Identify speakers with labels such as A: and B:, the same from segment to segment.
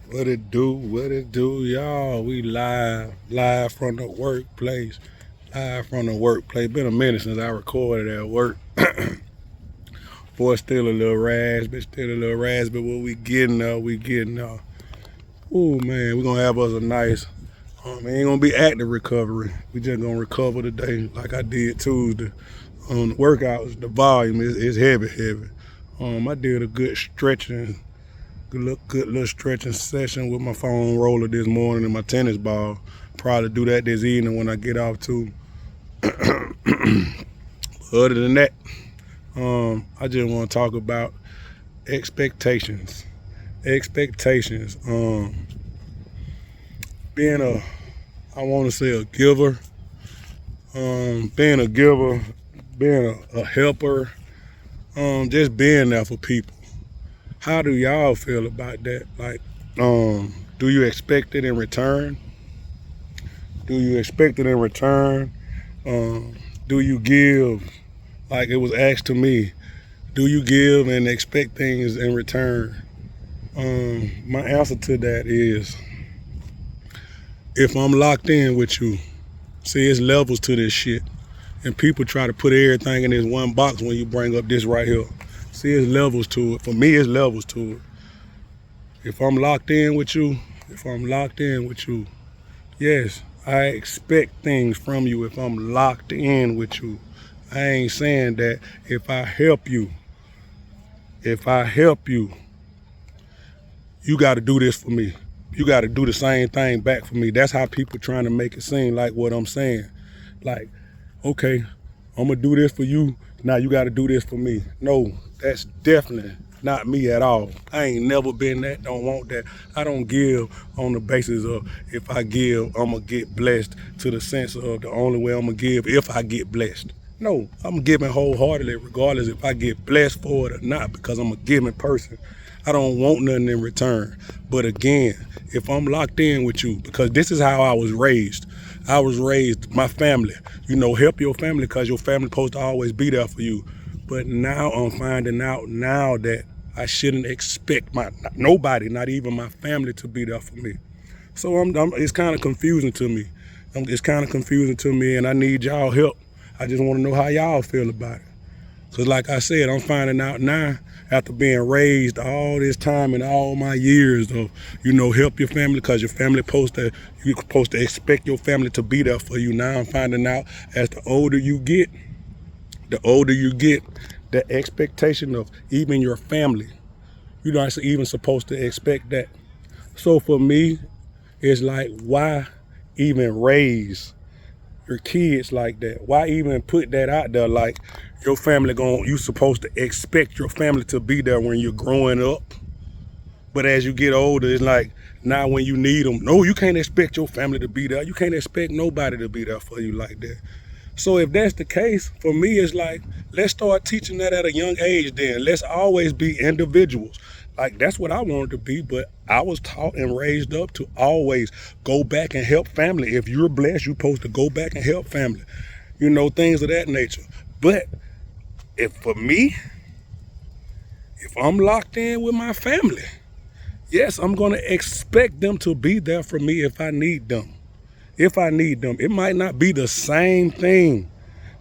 A: What it do, y'all? We live from the workplace. Live from the workplace. Been a minute since I recorded at work. Boy, still a little raspy, what we getting Ooh, man, we gonna have us a nice, ain't gonna be active recovery. We just gonna recover today like I did Tuesday. The workouts, the volume is heavy. I did a good little stretching session with my foam roller this morning and my tennis ball. Probably do that this evening when I get off too. Other than that, I just want to talk about expectations. Expectations. Being I want to say a giver. Being a giver, being a helper. Just being there for people. How do y'all feel about that? Like, do you expect it in return? Do you expect it in return? Do you give like it was asked to me? Do you give and expect things in return? My answer to that is if I'm locked in with you, see, it's levels to this shit. And people try to put everything in this one box when you bring up this right here. See, it's levels to it. For me, it's levels to it. If I'm locked in with you, yes, I expect things from you if I'm locked in with you. I ain't saying that if I help you, you got to do this for me. You got to do the same thing back for me. That's how people trying to make it seem like what I'm saying. Like, okay, I'm going to do this for you. Now you got to do this for me. No, that's definitely not me at all. I ain't never been that, don't want that. I don't give on the basis of if I give, I'm going to get blessed, to the sense of the only way I'm going to give if I get blessed. No, I'm giving wholeheartedly regardless if I get blessed for it or not, because I'm a giving person. I don't want nothing in return. But again, if I'm locked in with you, because this is how I was raised. I was raised, my family, help your family because your family supposed to always be there for you. But now I'm finding out now that I shouldn't expect nobody, not even my family, to be there for me. So it's kind of confusing to me. And I need y'all help. I just want to know how y'all feel about it. Because like I said, I'm finding out now, after being raised all this time and all my years of, help your family because your family you're supposed to expect your family to be there for you. Now I'm finding out as the older you get, the expectation of even your family, you're not even supposed to expect that. So for me, it's like, why even raise your kids like that? Why even put that out there like your family you supposed to expect your family to be there when you're growing up? But as you get older, it's like now when you need them, no, you can't expect your family to be there. You can't expect nobody to be there for you like that. So if that's the case, for me, it's like, let's start teaching that at a young age then. Let's always be individuals. Like, that's what I wanted to be, but I was taught and raised up to always go back and help family. If you're blessed, you're supposed to go back and help family. Things of that nature. But for me, if I'm locked in with my family, yes, I'm going to expect them to be there for me if I need them. It might not be the same thing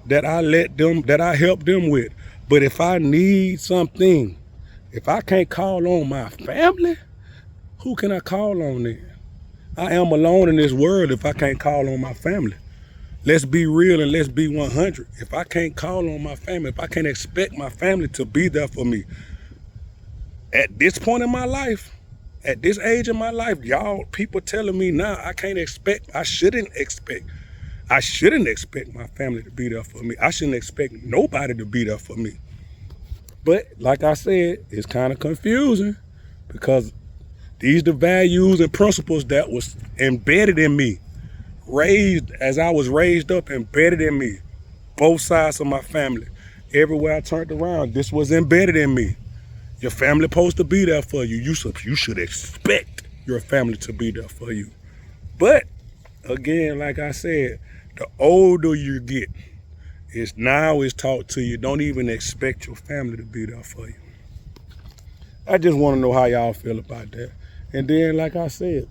A: that I help them with. But if I need something, if I can't call on my family, who can I call on then? I am alone in this world if I can't call on my family. Let's be real and let's be 100. If I can't call on my family, if I can't expect my family to be there for me, at this point in my life, at this age in my life, y'all, people telling me now I shouldn't expect my family to be there for me. I shouldn't expect nobody to be there for me. But like I said, it's kind of confusing because these the values and principles that was embedded in me, as I was raised up, embedded in me, both sides of my family. Everywhere I turned around, this was embedded in me. Your family supposed to be there for you. You should expect your family to be there for you. But again, like I said, the older you get, it's taught to you, don't even expect your family to be there for you. I just want to know how y'all feel about that. And then, like I said,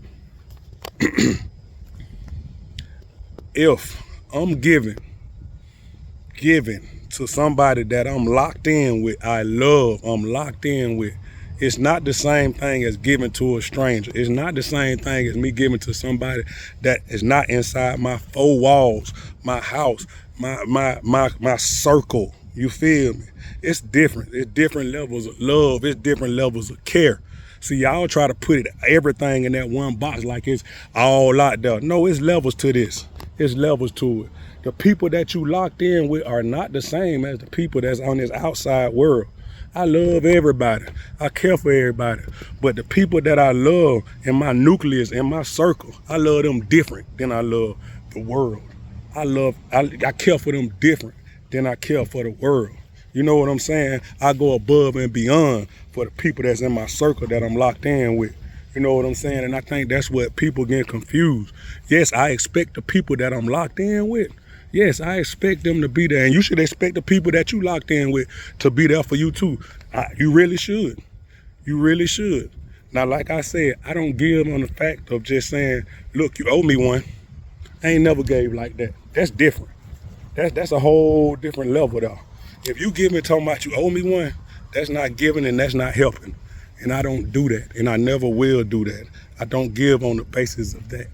A: if I'm giving to somebody that I'm locked in with, I'm locked in with, it's not the same thing as giving to a stranger. It's not the same thing as me giving to somebody that is not inside my four walls, my house, my circle. You feel me? It's different. It's different levels of love. It's different levels of care. See, y'all try to put everything in that one box like it's all out there. No, it's levels to this. It's levels to it. The people that you locked in with are not the same as the people that's on this outside world. I love everybody. I care for everybody. But the people that I love in my nucleus, in my circle, I love them different than I love the world. I care for them different than I care for the world. You know what I'm saying? I go above and beyond for the people that's in my circle that I'm locked in with. You know what I'm saying? And I think that's what people get confused. Yes, I expect the people that I'm locked in with. Yes, I expect them to be there. And you should expect the people that you locked in with to be there for you too. You really should. You really should. Now, like I said, I don't give on the fact of just saying, look, you owe me one. I ain't never gave like that. That's different. That's a whole different level though. If you give me talking about you owe me one, that's not giving and that's not helping. And I don't do that. And I never will do that. I don't give on the basis of that.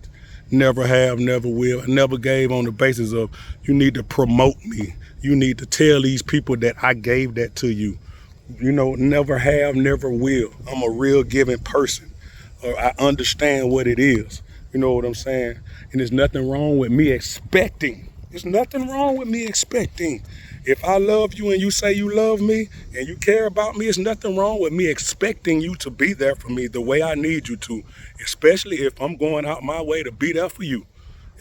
A: Never have, never will. I never gave on the basis of you need to promote me. You need to tell these people that I gave that to you. You know, never have, never will. I'm a real giving person. I understand what it is. You know what I'm saying? And there's nothing wrong with me expecting. There's nothing wrong with me expecting. If I love you and you say you love me and you care about me, there's nothing wrong with me expecting you to be there for me the way I need you to, especially if I'm going out my way to be there for you,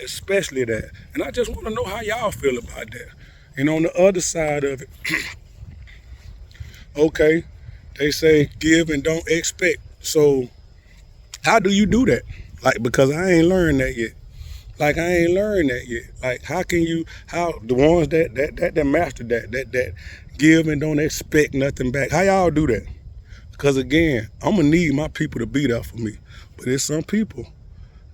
A: especially that. And I just want to know how y'all feel about that. And on the other side of it, okay, they say give and don't expect. So how do you do that? Like, because I ain't learned that yet. Like, I ain't learned that yet. Like, how the ones that master that give and don't expect nothing back, how y'all do that? Because again, I'm gonna need my people to be there for me. But there's some people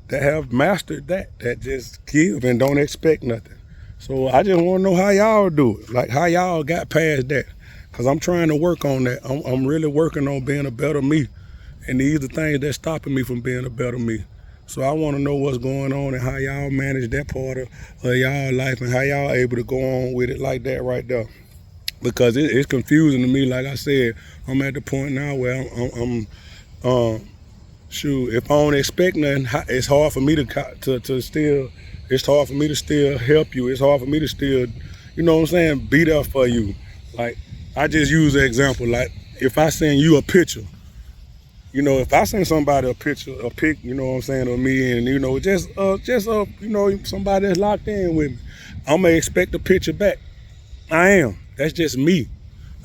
A: that have mastered that just give and don't expect nothing. So I just wanna know how y'all do it. Like, how y'all got past that. Because I'm trying to work on that. I'm really working on being a better me. And these are things that's stopping me from being a better me. So I want to know what's going on and how y'all manage that part of y'all life and how y'all able to go on with it like that right there. Because it's confusing to me. Like I said, I'm at the point now where shoot, if I don't expect nothing, it's hard for me to still, it's hard for me to still help you. It's hard for me to still, you know what I'm saying, be there for you. Like, I just use an example. Like, if I send you a picture, you know, if I send somebody a pic, you know what I'm saying, of me, and you know, just you know, somebody that's locked in with me, I'm gonna expect a picture back. I am. That's just me.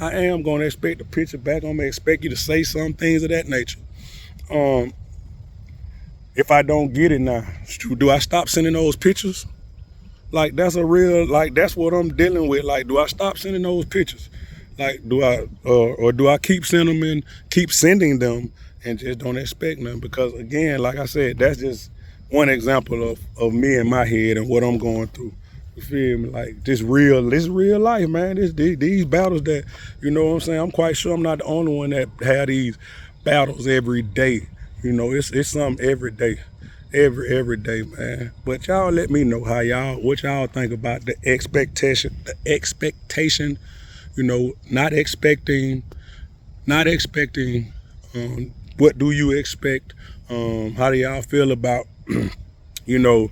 A: I am gonna expect a picture back. I'm gonna expect you to say some things of that nature. If I don't get it now, do I stop sending those pictures? Like, that's that's what I'm dealing with. Like, do I stop sending those pictures? Like, do I, or do I keep sending them and keep sending them? And just don't expect nothing, because again, like I said, that's just one example of me in my head and what I'm going through. You feel me? Like, this real life, man. These battles that, you know what I'm saying, I'm quite sure I'm not the only one that have these battles every day. You know, it's something every day. Every day, man. But y'all let me know what y'all think about the expectation, you know, not expecting, what do you expect? How do y'all feel about, you know,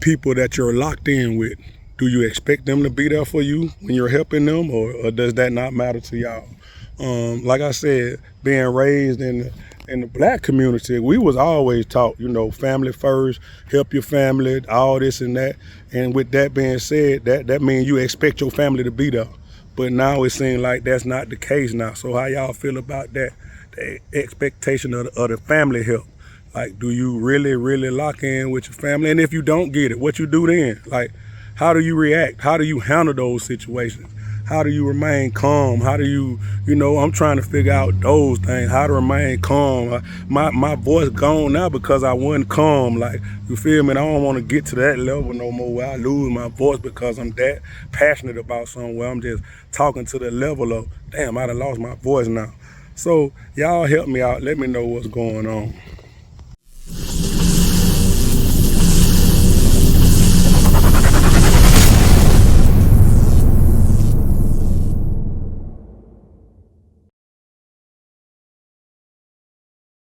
A: people that you're locked in with? Do you expect them to be there for you when you're helping them, or does that not matter to y'all? Like I said, being raised in the Black community, we was always taught, you know, family first, help your family, all this and that. And with that being said, that means you expect your family to be there. But now it seems like that's not the case now. So how y'all feel about that? The expectation of the family help. Like, do you really lock in with your family? And if you don't get it, what you do then? Like, how do you react? How do you handle those situations? How do you remain calm? How do you, I'm trying to figure out those things, how to remain calm. My voice gone now because I wasn't calm. Like, you feel me? And I don't want to get to that level no more where I lose my voice because I'm that passionate about something where I'm just talking to the level of, damn, I done lost my voice now. So y'all help me out. Let me know what's going on.